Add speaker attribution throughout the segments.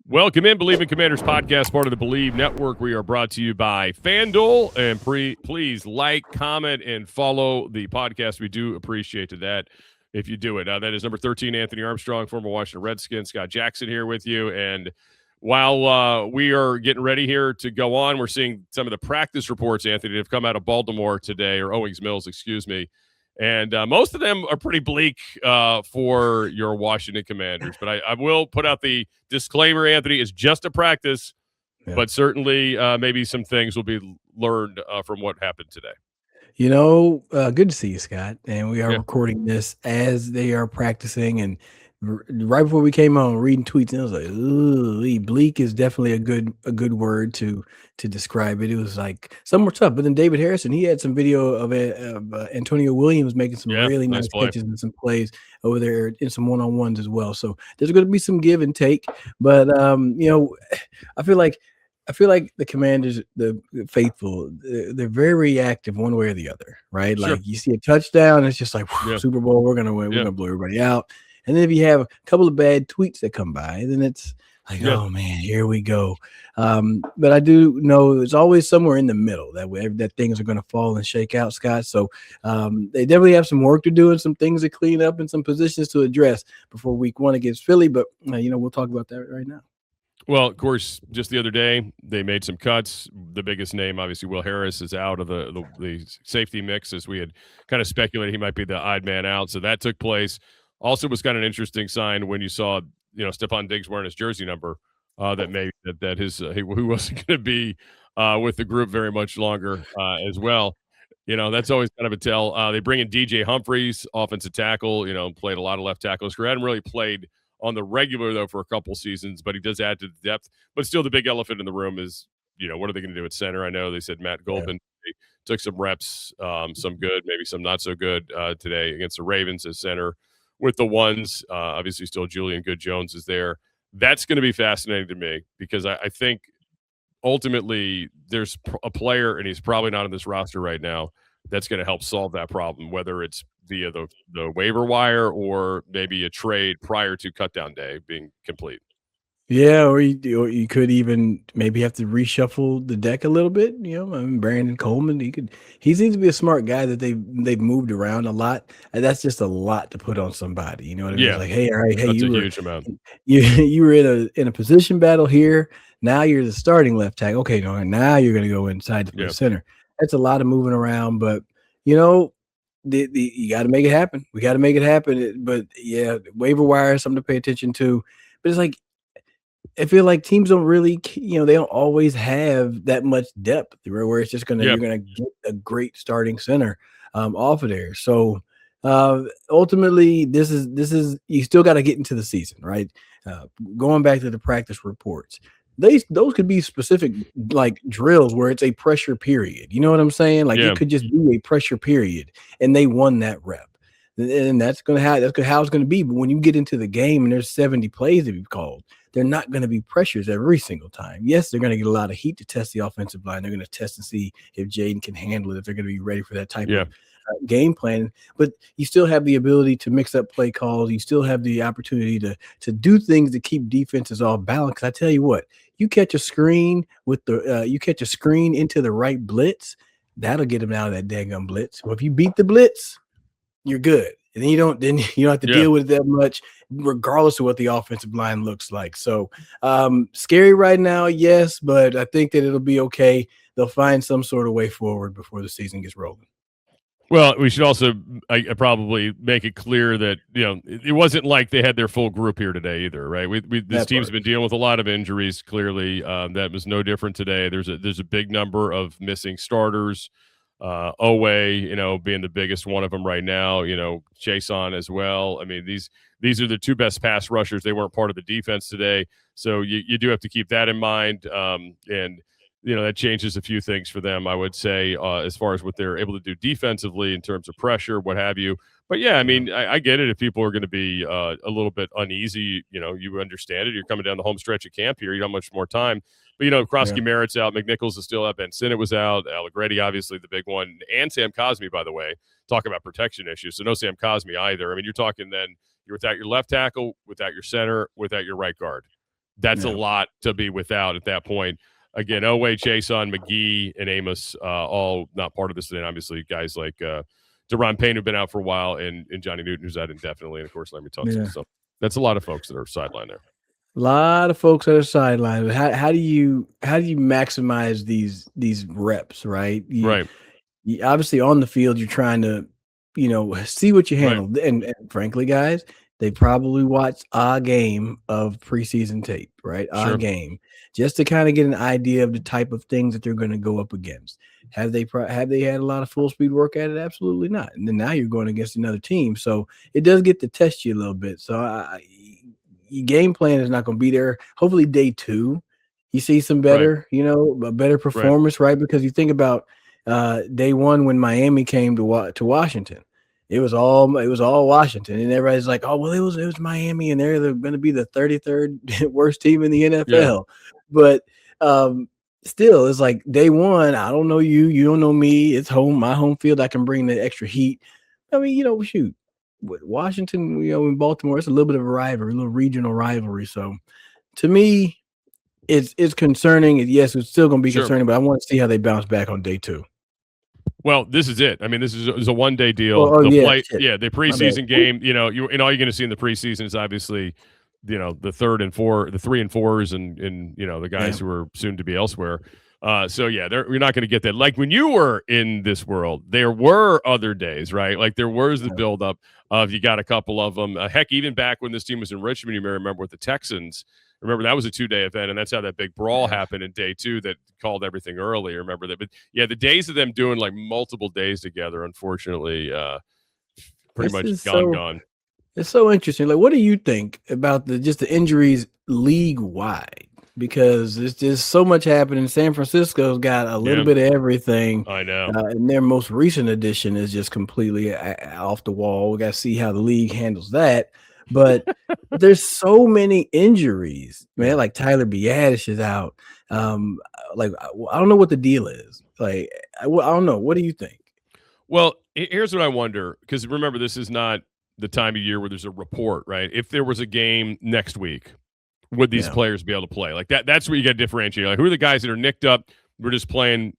Speaker 1: Welcome in, Believe in Commanders podcast, part of the Believe Network. We are brought to you by FanDuel, and please like, comment, and follow the podcast. We do appreciate that if you do it. That is number 13, Anthony Armstrong, former Washington Redskins. Scott Jackson here with you, and while we are getting ready here to go on, we're seeing some of the practice reports, Anthony, that have come out of Baltimore today, or Owings Mills, excuse me. And most of them are pretty bleak for your Washington Commanders. But I will put out the disclaimer, Anthony, it's just a practice, but certainly maybe some things will be learned from what happened today.
Speaker 2: Good to see you, Scott. And we are recording this as they are practicing. And right before we came on, reading tweets, and I was like, "Ooh, bleak is definitely a good word to describe it." It was like some were tough, but then David Harrison, he had some video of Antonio Williams making some really nice catches and some plays over there in some one-on-ones as well. So there's going to be some give and take, but I feel like the Commanders, the faithful, they're very reactive one way or the other, right?
Speaker 1: Sure.
Speaker 2: Like you see a touchdown, it's just like Super Bowl, we're gonna win, we're gonna blow everybody out. And then if you have a couple of bad tweets that come by, then it's like, oh man, here we go. But I do know there's always somewhere in the middle that things are going to fall and shake out, Scott. So they definitely have some work to do and some things to clean up and some positions to address before week 1 against Philly. But we'll talk about that right now.
Speaker 1: Well, of course, just the other day, they made some cuts. The biggest name, obviously, Will Harris is out of the safety mix, as we had kind of speculated he might be the odd man out. So that took place. Also was kind of an interesting sign when you saw, Stefon Diggs wearing his jersey number, that maybe that his he wasn't going to be with the group very much longer as well. That's always kind of a tell. They bring in DJ Humphries, offensive tackle, played a lot of left tackles. Hadn't really played on the regular, though, for a couple seasons, but he does add to the depth. But still, the big elephant in the room is, what are they going to do at center? I know they said Matt Goldman took some reps, some good, maybe some not so good today against the Ravens as center with the ones. Obviously, still Julian Good-Jones is there. That's going to be fascinating to me because I think ultimately there's a player, and he's probably not on this roster right now, that's going to help solve that problem, whether it's via the waiver wire or maybe a trade prior to cutdown day being complete.
Speaker 2: Yeah, or you could even maybe have to reshuffle the deck a little bit. Brandon Coleman, he seems to be a smart guy that they've moved around a lot, and that's just a lot to put on somebody. You know what I mean?
Speaker 1: Yeah,
Speaker 2: it's like, hey, all right, hey,
Speaker 1: that's a huge amount.
Speaker 2: You were in a position battle here. Now you're the starting left tackle. Okay, now you're going to go inside the center. That's a lot of moving around, but you got to make it happen. We got to make it happen. But yeah, waiver wire is something to pay attention to. But it's like, I feel like teams don't really, they don't always have that much depth where it's just you're gonna get a great starting center off of there. So ultimately, this is you still got to get into the season, right? Going back to the practice reports, those could be specific like drills where it's a pressure period. You know what I'm saying? Like it could just be a pressure period, and they won that rep. And that's how it's going to be. But when you get into the game and there's 70 plays that you've called, they're not going to be pressures every single time. Yes, they're going to get a lot of heat to test the offensive line. They're going to test and see if Jayden can handle it, if they're going to be ready for that type of game plan. But you still have the ability to mix up play calls. You still have the opportunity to do things to keep defenses off balance. Because I tell you what, you catch a screen into the right blitz, that'll get them out of that daggum blitz. Well, if you beat the blitz, you're good. And then you don't have to deal with it that much, regardless of what the offensive line looks like. So scary right now, yes, but I think that it'll be okay. They'll find some sort of way forward before the season gets rolling.
Speaker 1: Well, we should also probably make it clear that, it wasn't like they had their full group here today either, right? This team's been dealing with a lot of injuries, clearly. That was no different today. There's a big number of missing starters. Owe, being the biggest one of them right now, Jason as well. I mean, these are the two best pass rushers. They weren't part of the defense today. So you do have to keep that in mind. And that changes a few things for them, I would say, as far as what they're able to do defensively in terms of pressure, what have you. But yeah, I mean, I get it. If people are going to be a little bit uneasy, you understand it. You're coming down the home stretch of camp here. You don't have much more time. But, Croskey-Merritt's out. McNichols is still out. Ben Sinnott was out. Allegretti, obviously, the big one. And Sam Cosmi, by the way, talking about protection issues. So no Sam Cosmi either. I mean, you're talking then you're without your left tackle, without your center, without your right guard. that's a lot to be without at that point. Again, Oweh, Chason, McGee, and Amos, all not part of this. And obviously, guys like Deron Payne have been out for a while, and Johnny Newton, who's out indefinitely, and of course, Larry Tunsil.
Speaker 2: Yeah.
Speaker 1: So that's a lot of folks that are sidelined there.
Speaker 2: A lot of folks that are sidelined. How do you maximize these reps, right?
Speaker 1: Right.
Speaker 2: You obviously on the field, you're trying to, see what you handle.
Speaker 1: Right.
Speaker 2: And frankly, guys, they probably watched a game of preseason tape, right?
Speaker 1: Sure.
Speaker 2: A game, just to kind of get an idea of the type of things that they're going to go up against. Have they had a lot of full speed work at it? Absolutely not. And then now you're going against another team, so it does get to test you a little bit. So your game plan is not going to be there. Hopefully, day 2, you see some better, a better performance, right? Because you think about day 1 when Miami came to Washington, it was all Washington, and everybody's like, oh well, it was Miami, and they're going to be the 33rd worst team in the NFL. Yeah. But still, it's like day 1. I don't know you don't know me. It's my home field. I can bring the extra heat. I mean, shoot. With Washington, in Baltimore, it's a little bit of a rivalry, a little regional rivalry. So, to me, it's concerning. Yes, it's still going to be concerning, but I want to see how they bounce back on day 2.
Speaker 1: Well, this is it. I mean, this is a one-day deal. The preseason game. All you're going to see in the preseason is obviously, the 3 and 4s, and the guys who are soon to be elsewhere. You're not going to get that. Like when you were in this world, there were other days, right? Like there was the buildup of you got a couple of them. Heck, even back when this team was in Richmond, you may remember with the Texans. Remember that was a 2-day event, and that's how that big brawl happened in day 2 that called everything early. Remember that? But yeah, the days of them doing like multiple days together, unfortunately, pretty much gone.
Speaker 2: It's so interesting. Like, what do you think about the injuries league wide? Because there's just so much happening. San Francisco's got a little bit of everything.
Speaker 1: I know.
Speaker 2: And their most recent addition is just completely off the wall. We got to see how the league handles that. But there's so many injuries, man. Like Tyler Biadasz is out. I don't know what the deal is. Like, I don't know. What do you think?
Speaker 1: Well, here's what I wonder. Because remember, this is not the time of year where there's a report, right? If there was a game next week, would these players be able to play? Like that's where you got to differentiate. Like, who are the guys that are nicked up? We're just playing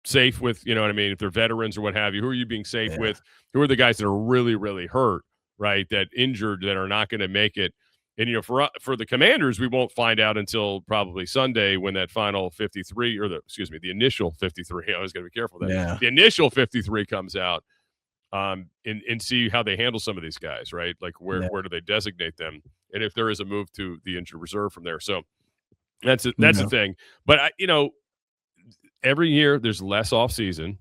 Speaker 1: safe with, you know what I mean? If they're veterans or what have you, who are you being safe with? Who are the guys that are really, really hurt, right? That injured, that are not going to make it. And, for the Commanders, we won't find out until probably Sunday when that final 53 or the initial 53. I was going to be careful with that. The initial 53 comes out. And see how they handle some of these guys, right? Like where do they designate them, and if there is a move to the injured reserve from there. So that's the thing. But every year there's less off season,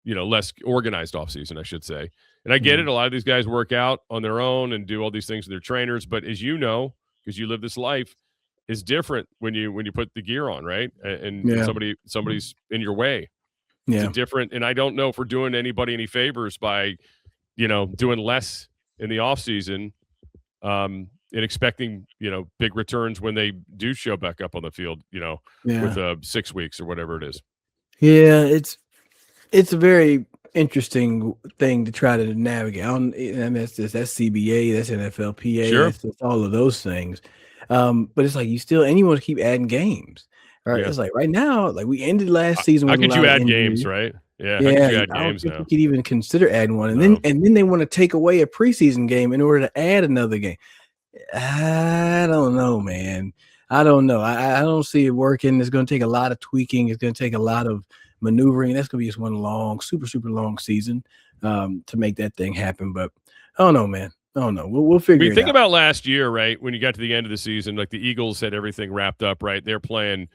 Speaker 1: less organized off season, I should say. And I get it. A lot of these guys work out on their own and do all these things with their trainers. But as you know, because you live this life, is different when you put the gear on, right? And somebody's in your way. It's different, and I don't know if we're doing anybody any favors by, doing less in the off season, and expecting, big returns when they do show back up on the field, with 6 weeks or whatever it is.
Speaker 2: Yeah, it's a very interesting thing to try to navigate. That's CBA, that's NFLPA, that's all of those things. But it's like anyone keep adding games. Right, it's like right now, like we ended last season.
Speaker 1: How could you add games, right? Yeah, how could you add games now?
Speaker 2: You could even consider adding one, and then they want to take away a preseason game in order to add another game. I don't know, man. I don't know. I don't see it working. It's going to take a lot of tweaking. It's going to take a lot of maneuvering. That's going to be just one long, super, super long season to make that thing happen. But I don't know, man. I don't know. We'll figure it out.
Speaker 1: Think about last year, right? When you got to the end of the season, like the Eagles had everything wrapped up, right? They're playing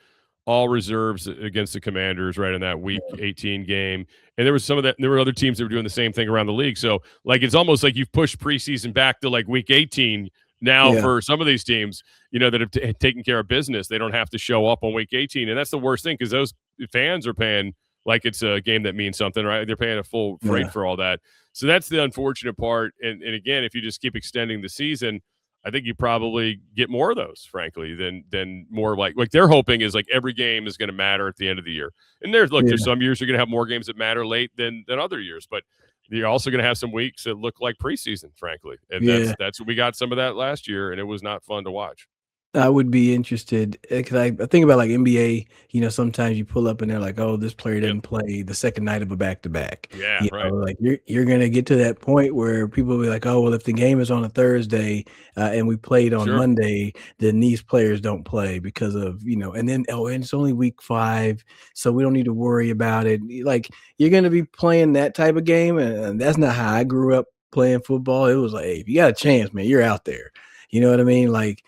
Speaker 1: all reserves against the Commanders, right, in that Week 18 game. And there was some of that. There were other teams that were doing the same thing around the league. So, like, it's almost like you've pushed preseason back to like Week 18 now for some of these teams, that have taken care of business. They don't have to show up on Week 18, and that's the worst thing because those fans are paying like it's a game that means something, right? They're paying a full freight for all that. So that's the unfortunate part. And again, if you just keep extending the season, I think you probably get more of those, frankly, than more like they're hoping is like every game is going to matter at the end of the year. And there's some years you're going to have more games that matter late than other years, but you're also going to have some weeks that look like preseason, frankly. And that's what we got some of that last year, and it was not fun to watch.
Speaker 2: I would be interested because I think about like NBA. Sometimes you pull up and they're like, "Oh, this player
Speaker 1: Yep.
Speaker 2: didn't play the second night of a back-to-back."
Speaker 1: Yeah, right.
Speaker 2: Like you're gonna get to that point where people will be like, "Oh, well, if the game is on a Thursday and we played on
Speaker 1: Sure.
Speaker 2: Monday, then these players don't play because of And then and it's only week 5, so we don't need to worry about it." Like you're gonna be playing that type of game, and that's not how I grew up playing football. It was like, hey, if you got a chance, man, you're out there. You know what I mean? Like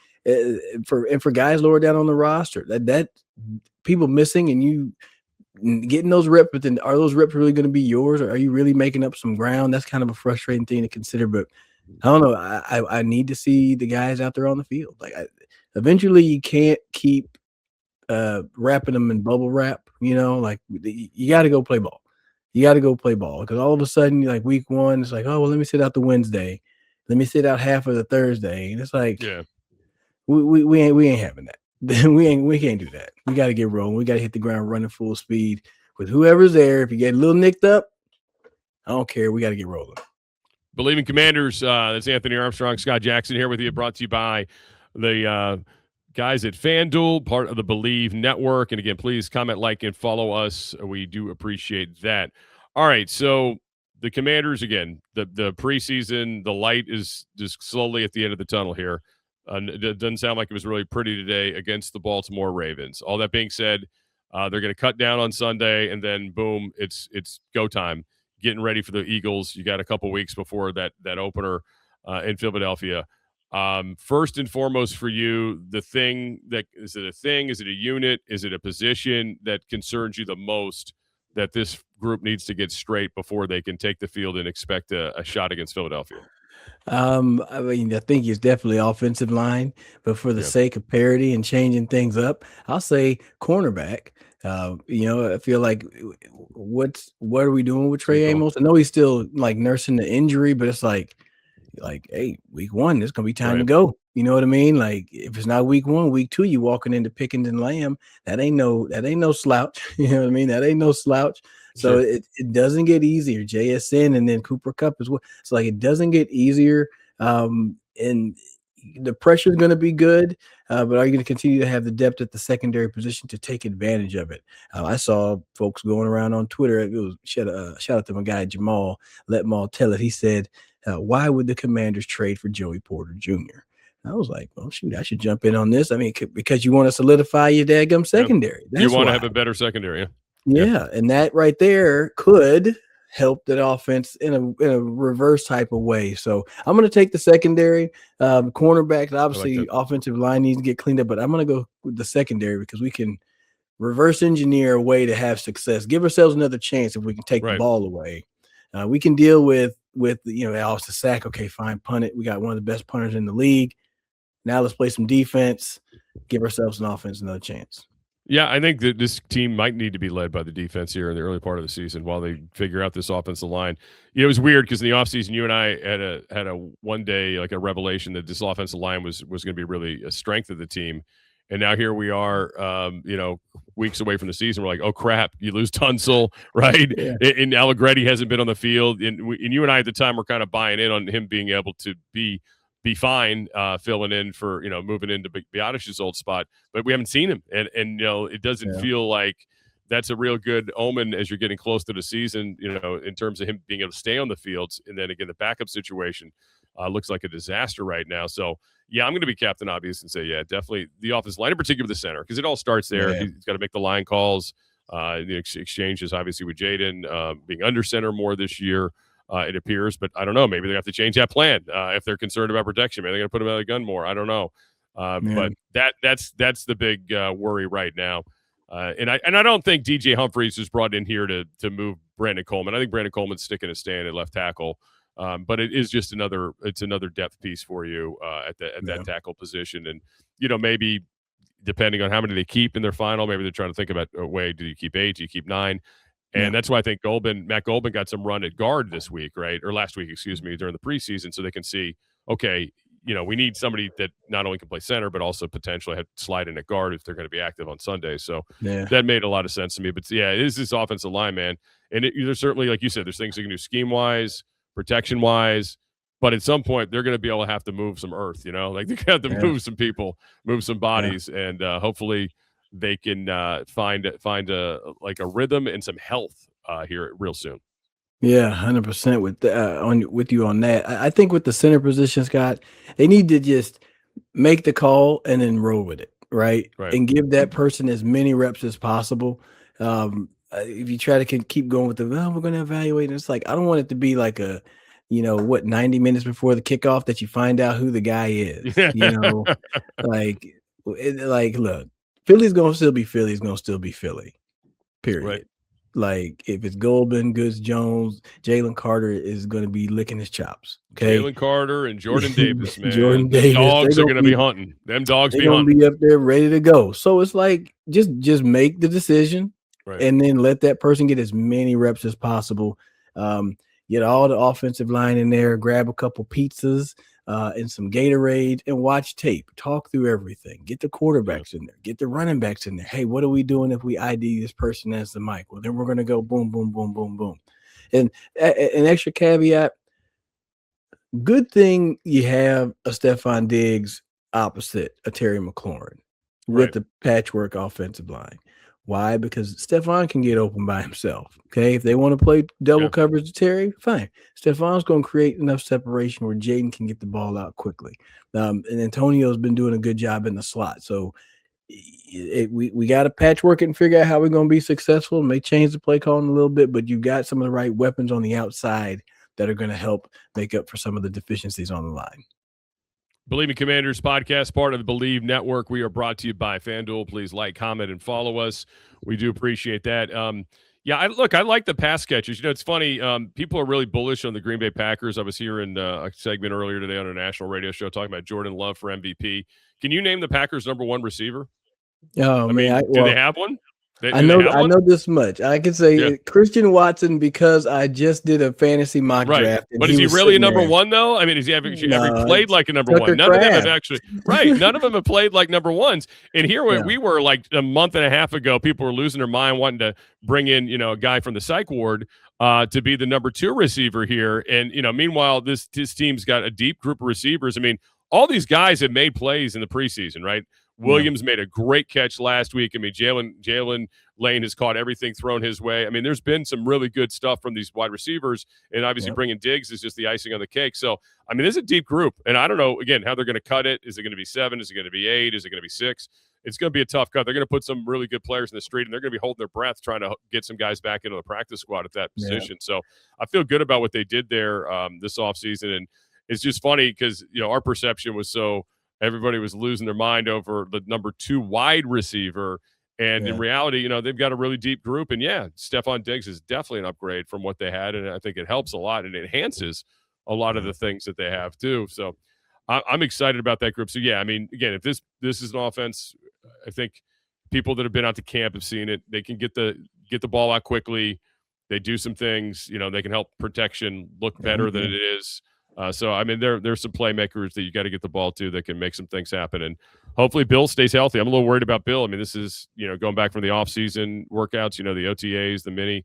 Speaker 2: for guys lower down on the roster, that people missing and you getting those reps, but then are those reps really going to be yours, or are you really making up some ground? That's kind of a frustrating thing to consider. But I don't know. I need to see the guys out there on the field. Like eventually, you can't keep wrapping them in bubble wrap. Like you got to go play ball. You got to go play ball because all of a sudden, like week 1, it's like, oh well, let me sit out the Wednesday, let me sit out half of the Thursday, and it's like,
Speaker 1: Yeah.
Speaker 2: we ain't having that. we can't do that. We got to get rolling. We got to hit the ground running full speed with whoever's there. If you get a little nicked up, I don't care. We got to get rolling.
Speaker 1: Believing Commanders. That's Anthony Armstrong, Scott Jackson here with you. Brought to you by the guys at FanDuel, part of the Believe Network. And again, please comment, like, and follow us. We do appreciate that. All right, so the Commanders again. The preseason, the light is just slowly at the end of the tunnel here. It doesn't sound like it was really pretty today against the Baltimore Ravens. All that being said, they're going to cut down on Sunday, and then boom, it's go time. Getting ready for the Eagles. You got a couple weeks before that opener in Philadelphia. First and foremost for you, is it a thing? Is it a unit? Is it a position that concerns you the most that this group needs to get straight before they can take the field and expect a shot against Philadelphia?
Speaker 2: I mean, I think it's definitely offensive line, but for the
Speaker 1: Yeah.
Speaker 2: sake of parity and changing things up, I'll say cornerback. I feel like what are we doing with
Speaker 1: Good
Speaker 2: Trey
Speaker 1: call.
Speaker 2: Amos? I know he's still like nursing the injury, but it's like, hey, week 1, it's gonna be time to
Speaker 1: Right.
Speaker 2: go. You know what I mean? Like if it's not week 1, week 2, you walking into Pickens and Lamb, that ain't no slouch. You know what I mean? That ain't no slouch. So
Speaker 1: Sure.
Speaker 2: it doesn't get easier. JSN and then Cooper Kupp as well. So like it doesn't get easier. And the pressure is going to be good, but are you going to continue to have the depth at the secondary position to take advantage of it? I saw folks going around on Twitter. It was shout out to my guy Jamal. Let Maul tell it. He said, "Why would the Commanders trade for Joey Porter Jr.?" I was like, "Well, shoot, I should jump in on this. I mean, because you want to solidify your daggum secondary.
Speaker 1: You
Speaker 2: That's
Speaker 1: want to
Speaker 2: why."
Speaker 1: have a better secondary. Yeah.
Speaker 2: Yeah, and that right there could help that offense in a reverse type of way. So I'm going to take the secondary. Cornerbacks,
Speaker 1: I like
Speaker 2: obviously,
Speaker 1: that.
Speaker 2: offensive line needs to get cleaned up, but I'm going to go with the secondary because we can reverse engineer a way to have success. Give ourselves another chance if we can take the
Speaker 1: Right.
Speaker 2: ball away. We can deal with Alice the sack. Okay, fine, punt it. We got one of the best punters in the league. Now let's play some defense. Give ourselves an offense another chance.
Speaker 1: Yeah, I think that this team might need to be led by the defense here in the early part of the season while they figure out this offensive line. It was weird because in the offseason, you and I had a one day like a revelation that this offensive line was going to be really a strength of the team, and now here we are, weeks away from the season. We're like, oh crap, you lose Tunsil, right?
Speaker 2: Yeah.
Speaker 1: And Allegretti hasn't been on the field, and you and I at the time were kind of buying in on him being able to be fine filling in for moving into Biotich's old spot, but we haven't seen him, and it doesn't feel like that's a real good omen as you're getting close to the season, in terms of him being able to stay on the fields. And then again, the backup situation looks like a disaster right now. So yeah, I'm going to be Captain Obvious and say, yeah, definitely the offensive line, in particular the center, because it all starts there.
Speaker 2: Yeah.
Speaker 1: He's got to make the line calls. The exchanges, obviously, with Jayden being under center more this year. It appears, but I don't know. Maybe they have to change that plan if they're concerned about protection. Maybe they're going to put him out of the gun more. I don't know. But that's the big worry right now. And I don't think DJ Humphries is brought in here to move Brandon Coleman. I think Brandon Coleman's sticking a stand at left tackle. But it is just another depth piece for you at that tackle position. And maybe depending on how many they keep in their final, maybe they're trying to think about a way. Do you keep 8? Do you keep 9? And that's why I think Matt Golban got some run at guard this week, right? Or last week, excuse me, during the preseason, so they can see, okay, we need somebody that not only can play center, but also potentially have slide in at guard if they're going to be active on Sunday. So that made a lot of sense to me. But yeah, it is this offensive line, man. And there's certainly, like you said, there's things they can do scheme-wise, protection-wise, But at some point, they're going to be able to have to move some earth, like they have to move some people, move some bodies, and hopefully they can find a rhythm and some health here real soon.
Speaker 2: Yeah, 100% with you on that. I think with the center position, Scott, they need to just make the call and then roll with it, right? And give that person as many reps as possible. If you try to keep going with we're going to evaluate, and it's like I don't want it to be like 90 minutes before the kickoff that you find out who the guy is. Look, Philly's going to still be Philly. It's going to still be Philly. Period.
Speaker 1: Right.
Speaker 2: Like if it's Goldman, Goods, Jones, Jalen Carter is going to be licking his chops. Okay,
Speaker 1: Jalen Carter and Jordan Davis, man.
Speaker 2: Jordan Davis,
Speaker 1: dogs are going to be hunting. Them dogs
Speaker 2: be hunting. Be up there ready to go. So it's like just make the decision, and then let that person get as many reps as possible. Get all the offensive line in there. Grab a couple pizzas and some Gatorade and watch tape. Talk through everything. Get the quarterbacks in there. Get the running backs in there. Hey, what are we doing if we ID this person as the mic? Well, then we're going to go boom, boom, boom, boom, boom. And an extra caveat, good thing you have a Stefon Diggs opposite a Terry McLaurin with the patchwork offensive line. Why? Because Stefon can get open by himself. Okay. If they want to play double coverage to Terry, fine. Stefon's going to create enough separation where Jayden can get the ball out quickly. And Antonio's been doing a good job in the slot. So we got to patchwork it and figure out how we're going to be successful. May change the play calling a little bit, but you've got some of the right weapons on the outside that are going to help make up for some of the deficiencies on the line.
Speaker 1: Believe Me Commanders podcast, part of the Believe Network. We are brought to you by FanDuel. Please like, comment, and follow us. We do appreciate that. I like the pass catchers. It's funny. People are really bullish on the Green Bay Packers. I was hearing a segment earlier today on a national radio show talking about Jordan Love for MVP. Can you name the Packers' number one receiver?
Speaker 2: Oh,
Speaker 1: do they have one?
Speaker 2: I know this much. I can say Christian Watson because I just did a fantasy mock draft.
Speaker 1: But is he really a number one though? I mean, has he ever played like a number one? None of them have actually. None of them have played like number ones. And here we were like a month and a half ago. People were losing their mind wanting to bring in a guy from the psych ward to be the number two receiver here. And meanwhile, this team's got a deep group of receivers. I mean, all these guys have made plays in the preseason, right? Williams made a great catch last week. I mean, Jalen Lane has caught everything thrown his way. I mean, there's been some really good stuff from these wide receivers, and obviously bringing Diggs is just the icing on the cake. So, I mean, this is a deep group, and I don't know, again, how they're going to cut it. Is it going to be 7? Is it going to be 8? Is it going to be 6? It's going to be a tough cut. They're going to put some really good players in the street, and they're going to be holding their breath trying to get some guys back into the practice squad at that position. So I feel good about what they did there this offseason, and it's just funny because, our perception was everybody was losing their mind over the number 2 wide receiver. And in reality, they've got a really deep group. And Stefon Diggs is definitely an upgrade from what they had. And I think it helps a lot and it enhances a lot of the things that they have too. So I'm excited about that group. So I mean, again, if this is an offense, I think people that have been out to camp have seen it. They can get the ball out quickly. They do some things, they can help protection look better than it is. So, I mean, there's some playmakers that you got to get the ball to that can make some things happen. And hopefully Bill stays healthy. I'm a little worried about Bill. I mean, this is, going back from the offseason workouts, the OTAs, the mini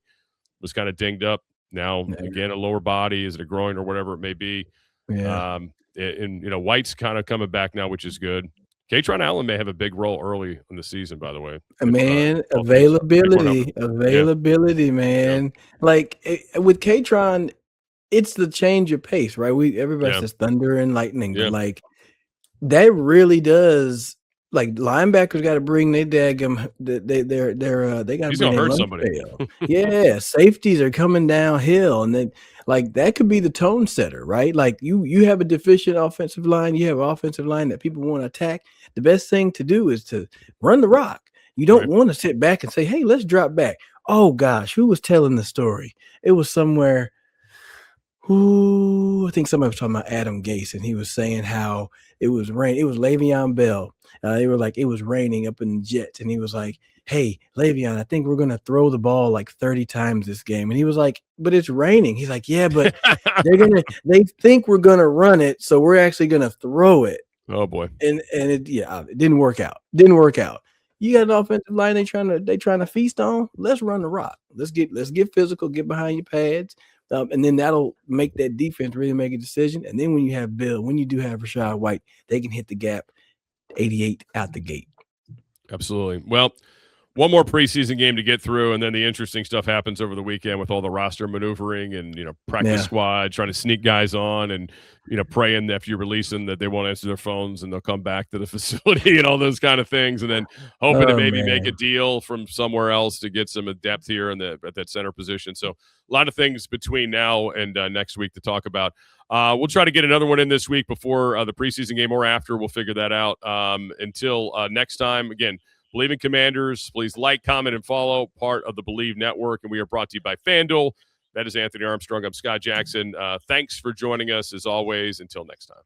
Speaker 1: was kind of dinged up. Now, again, a lower body, is it a groin or whatever it may be? And White's kind of coming back now, which is good. Katron Allen may have a big role early in the season, by the way.
Speaker 2: Man, availability, man. Like with Katron, it's the change of pace, right? Everybody says thunder and lightning, but like that really does. Like linebackers got to bring their daggum. They got to bring their somebody. Safeties are coming downhill, and then like that could be the tone setter, right? Like you have a deficient offensive line, you have an offensive line that people want to attack. The best thing to do is to run the rock. You don't want to sit back and say, "Hey, let's drop back." Oh gosh, who was telling the story? It was somewhere. I think somebody was talking about Adam Gase, and he was saying how it was rain. It was Le'Veon Bell. They were like, it was raining up in the Jets, and he was like, "Hey, Le'Veon, I think we're going to throw the ball like 30 times this game." And he was like, "But it's raining." He's like, "Yeah, but they think we're going to run it, so we're actually going to throw it."
Speaker 1: Oh boy.
Speaker 2: And it didn't work out. You got an offensive line they trying to feast on. Let's run the rock. Let's get physical, get behind your pads. And then that'll make that defense really make a decision. And then when you have Bill, when you do have Rachaad White, they can hit the gap 88 out the gate.
Speaker 1: Absolutely. Well, one more preseason game to get through, and then the interesting stuff happens over the weekend with all the roster maneuvering and, practice squad, trying to sneak guys on and, praying that if you release them that they won't answer their phones and they'll come back to the facility and all those kind of things. And then hoping to maybe make a deal from somewhere else to get some depth here at that center position. So a lot of things between now and next week to talk about. We'll try to get another one in this week before the preseason game or after. We'll figure that out. Until next time, again, Believe in Commanders. Please like, comment, and follow, part of the Believe Network. And we are brought to you by FanDuel. That is Anthony Armstrong. I'm Scott Jackson. Thanks for joining us, as always. Until next time.